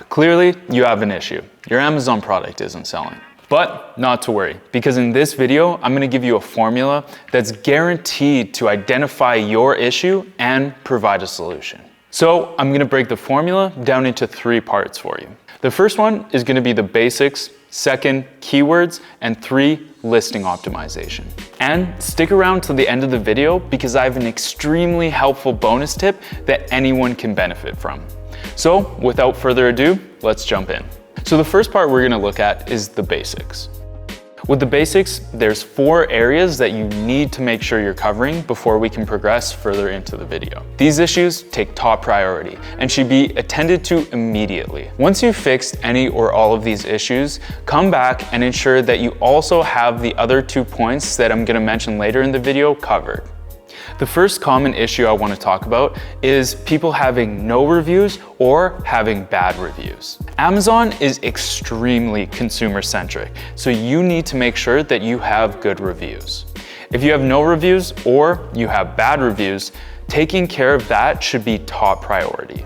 Clearly, you have an issue. Your Amazon product isn't selling. But not to worry, because in this video, I'm gonna give you a formula that's guaranteed to identify your issue and provide a solution. So I'm gonna break the formula down into 3 parts for you. The first one is gonna be the basics, second, keywords, and 3, listing optimization. And stick around to the end of the video because I have an extremely helpful bonus tip that anyone can benefit from. So without further ado, let's jump in. So the first part we're gonna look at is the basics. With the basics, there's 4 areas that you need to make sure you're covering before we can progress further into the video. These issues take top priority and should be attended to immediately. Once you've fixed any or all of these issues, come back and ensure that you also have the other 2 points that I'm gonna mention later in the video covered. The first common issue I want to talk about is people having no reviews or having bad reviews. Amazon is extremely consumer-centric, so you need to make sure that you have good reviews. If you have no reviews or you have bad reviews, taking care of that should be top priority.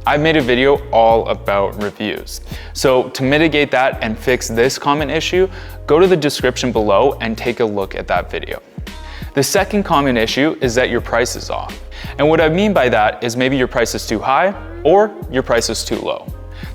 I've made a video all about reviews. So to mitigate that and fix this common issue, go to the description below and take a look at that video. The second common issue is that your price is off. And what I mean by that is maybe your price is too high or your price is too low.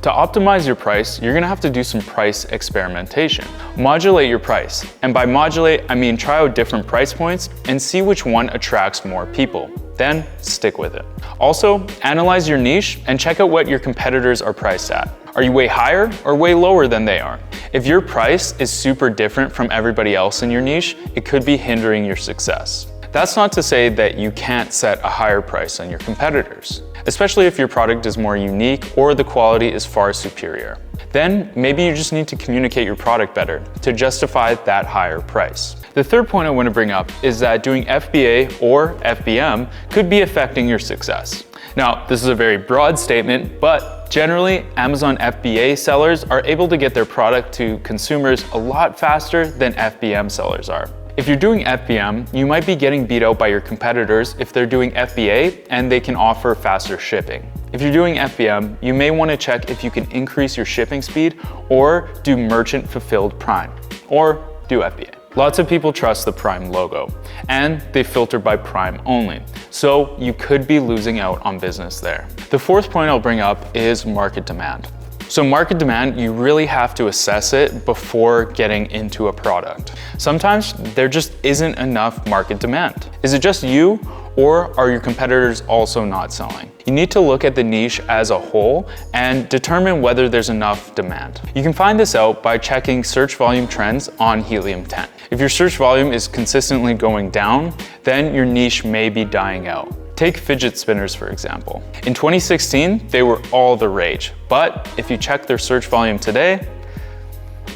To optimize your price, you're gonna have to do some price experimentation. Modulate your price. And by modulate, I mean try out different price points and see which one attracts more people. Then stick with it. Also, analyze your niche and check out what your competitors are priced at. Are you way higher or way lower than they are? If your price is super different from everybody else in your niche, it could be hindering your success. That's not to say that you can't set a higher price than your competitors, especially if your product is more unique or the quality is far superior. Then maybe you just need to communicate your product better to justify that higher price. The third point I want to bring up is that doing FBA or FBM could be affecting your success. Now, this is a very broad statement, but generally, Amazon FBA sellers are able to get their product to consumers a lot faster than FBM sellers are. If you're doing FBM, you might be getting beat out by your competitors if they're doing FBA and they can offer faster shipping. If you're doing FBM, you may want to check if you can increase your shipping speed or do merchant fulfilled Prime or do FBA. Lots of people trust the Prime logo and they filter by Prime only, so you could be losing out on business there. The fourth point I'll bring up is market demand. So market demand, you really have to assess it before getting into a product. Sometimes there just isn't enough market demand. Is it just you or are your competitors also not selling? You need to look at the niche as a whole and determine whether there's enough demand. You can find this out by checking search volume trends on Helium 10. If your search volume is consistently going down, then your niche may be dying out. Take fidget spinners, for example. In 2016, they were all the rage, but if you check their search volume today,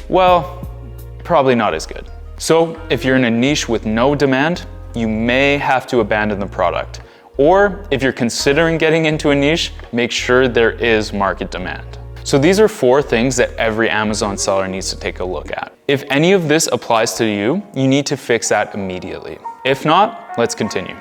well, probably not as good. So if you're in a niche with no demand, you may have to abandon the product. Or if you're considering getting into a niche, make sure there is market demand. So these are 4 things that every Amazon seller needs to take a look at. If any of this applies to you, you need to fix that immediately. If not, let's continue.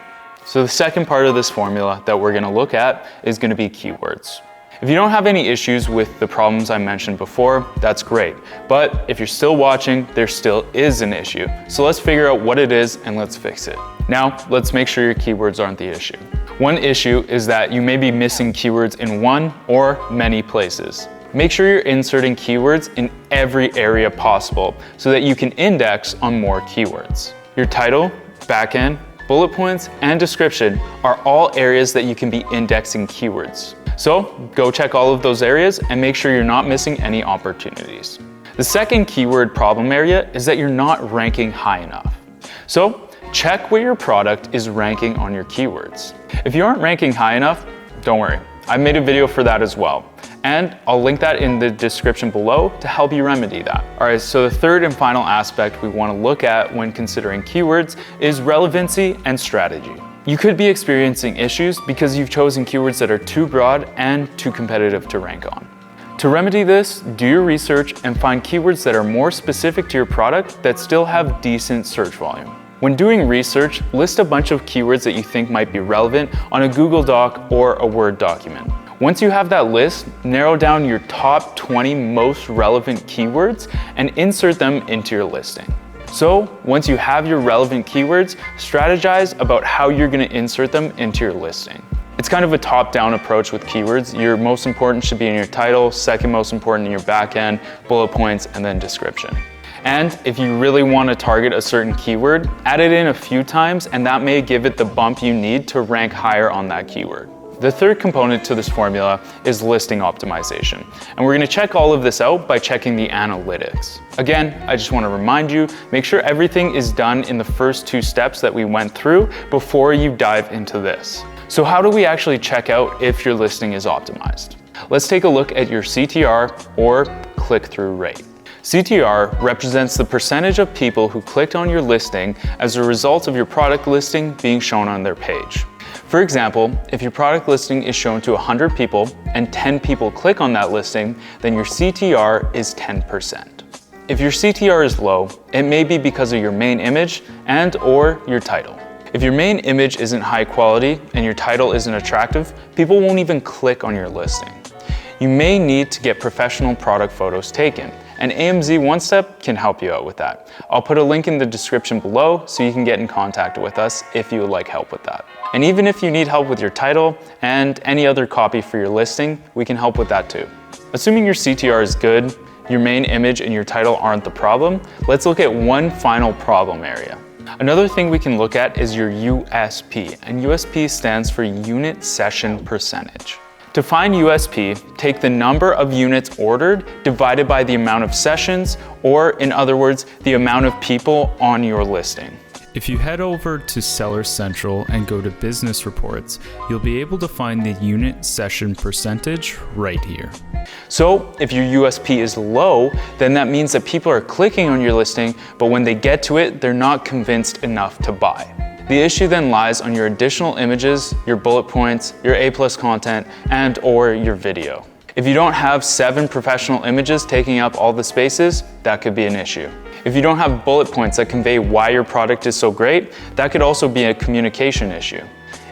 So the second part of this formula that we're gonna look at is gonna be keywords. If you don't have any issues with the problems I mentioned before, that's great. But if you're still watching, there still is an issue. So let's figure out what it is and let's fix it. Now, let's make sure your keywords aren't the issue. One issue is that you may be missing keywords in one or many places. Make sure you're inserting keywords in every area possible so that you can index on more keywords. Your title, backend, bullet points, and description are all areas that you can be indexing keywords. So go check all of those areas and make sure you're not missing any opportunities. The second keyword problem area is that you're not ranking high enough. So check where your product is ranking on your keywords. If you aren't ranking high enough, don't worry. I've made a video for that as well. And I'll link that in the description below to help you remedy that. All right, so the third and final aspect we want to look at when considering keywords is relevancy and strategy. You could be experiencing issues because you've chosen keywords that are too broad and too competitive to rank on. To remedy this, do your research and find keywords that are more specific to your product that still have decent search volume. When doing research, list a bunch of keywords that you think might be relevant on a Google Doc or a Word document. Once you have that list, narrow down your top 20 most relevant keywords and insert them into your listing. So once you have your relevant keywords, strategize about how you're going to insert them into your listing. It's kind of a top-down approach with keywords. Your most important should be in your title, second most important in your backend, bullet points, and then description. And if you really want to target a certain keyword, add it in a few times and that may give it the bump you need to rank higher on that keyword. The third component to this formula is listing optimization. And we're going to check all of this out by checking the analytics. Again, I just want to remind you, make sure everything is done in the first two steps that we went through before you dive into this. So how do we actually check out if your listing is optimized? Let's take a look at your CTR or click-through rate. CTR represents the percentage of people who clicked on your listing as a result of your product listing being shown on their page. For example, if your product listing is shown to 100 people and 10 people click on that listing, then your CTR is 10%. If your CTR is low, it may be because of your main image and/or your title. If your main image isn't high quality and your title isn't attractive, people won't even click on your listing. You may need to get professional product photos taken, and AMZ One Step can help you out with that. I'll put a link in the description below so you can get in contact with us if you would like help with that. And even if you need help with your title and any other copy for your listing, we can help with that too. Assuming your CTR is good, your main image and your title aren't the problem, let's look at one final problem area. Another thing we can look at is your USP, and USP stands for unit session percentage. To find USP, take the number of units ordered divided by the amount of sessions, or in other words, the amount of people on your listing. If you head over to Seller Central and go to Business Reports, you'll be able to find the unit session percentage right here. So if your USP is low, then that means that people are clicking on your listing, but when they get to it, they're not convinced enough to buy. The issue then lies on your additional images, your bullet points, your A+ content, and/or your video. If you don't have 7 professional images taking up all the spaces, that could be an issue. If you don't have bullet points that convey why your product is so great, that could also be a communication issue.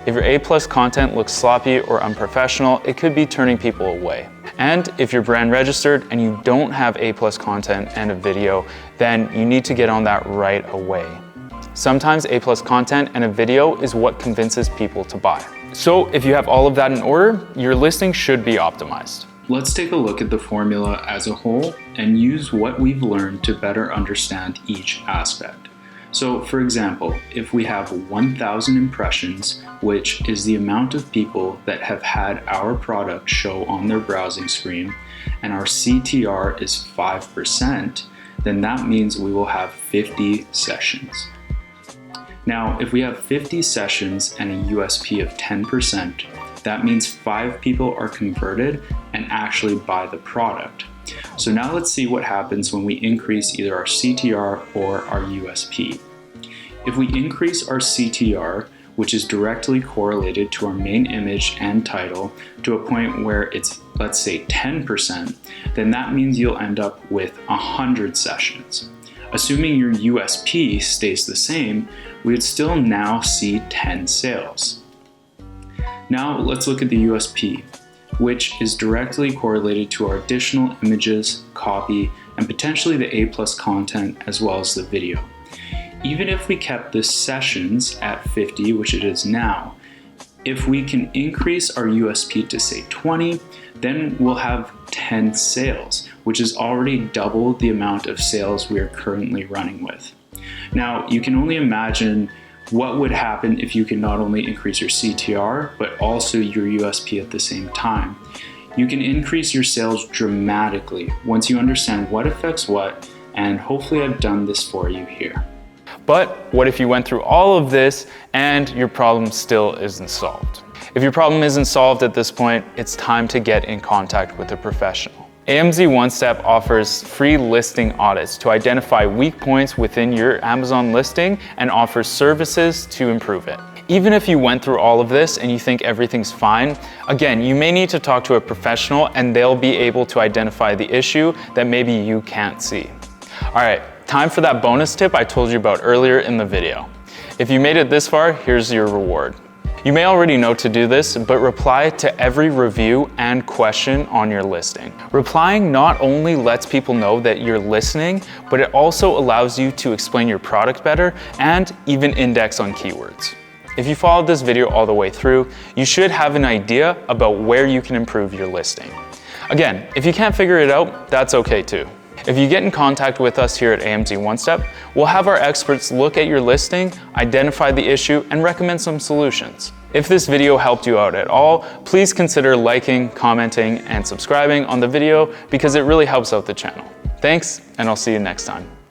If your A+ content looks sloppy or unprofessional, it could be turning people away. And if you're brand registered and you don't have A+ content and a video, then you need to get on that right away. Sometimes A+ content and a video is what convinces people to buy. So if you have all of that in order, your listing should be optimized. Let's take a look at the formula as a whole and use what we've learned to better understand each aspect. So for example, if we have 1,000 impressions, which is the amount of people that have had our product show on their browsing screen, and our CTR is 5%, then that means we will have 50 sessions. Now, if we have 50 sessions and a USP of 10%, that means 5 people are converted and actually buy the product. So now let's see what happens when we increase either our CTR or our USP. If we increase our CTR, which is directly correlated to our main image and title, to a point where it's, let's say, 10%, then that means you'll end up with 100 sessions. Assuming your USP stays the same, we would still now see 10 sales. Now let's look at the USP, which is directly correlated to our additional images, copy, and potentially the A+ content as well as the video. Even if we kept the sessions at 50, which it is now, if we can increase our USP to say 20, then we'll have 10 sales, which is already double the amount of sales we are currently running with. Now, you can only imagine what would happen if you can not only increase your CTR, but also your USP at the same time. You can increase your sales dramatically once you understand what affects what, and hopefully I've done this for you here. But what if you went through all of this and your problem still isn't solved? If your problem isn't solved at this point, it's time to get in contact with a professional. AMZ One Step offers free listing audits to identify weak points within your Amazon listing and offers services to improve it. Even if you went through all of this and you think everything's fine, again, you may need to talk to a professional and they'll be able to identify the issue that maybe you can't see. All right, time for that bonus tip I told you about earlier in the video. If you made it this far, here's your reward. You may already know to do this, but reply to every review and question on your listing. Replying not only lets people know that you're listening, but it also allows you to explain your product better and even index on keywords. If you followed this video all the way through, you should have an idea about where you can improve your listing. Again, if you can't figure it out, that's okay too. If you get in contact with us here at AMZ One Step, we'll have our experts look at your listing, identify the issue, and recommend some solutions. If this video helped you out at all, please consider liking, commenting, and subscribing on the video because it really helps out the channel. Thanks, and I'll see you next time.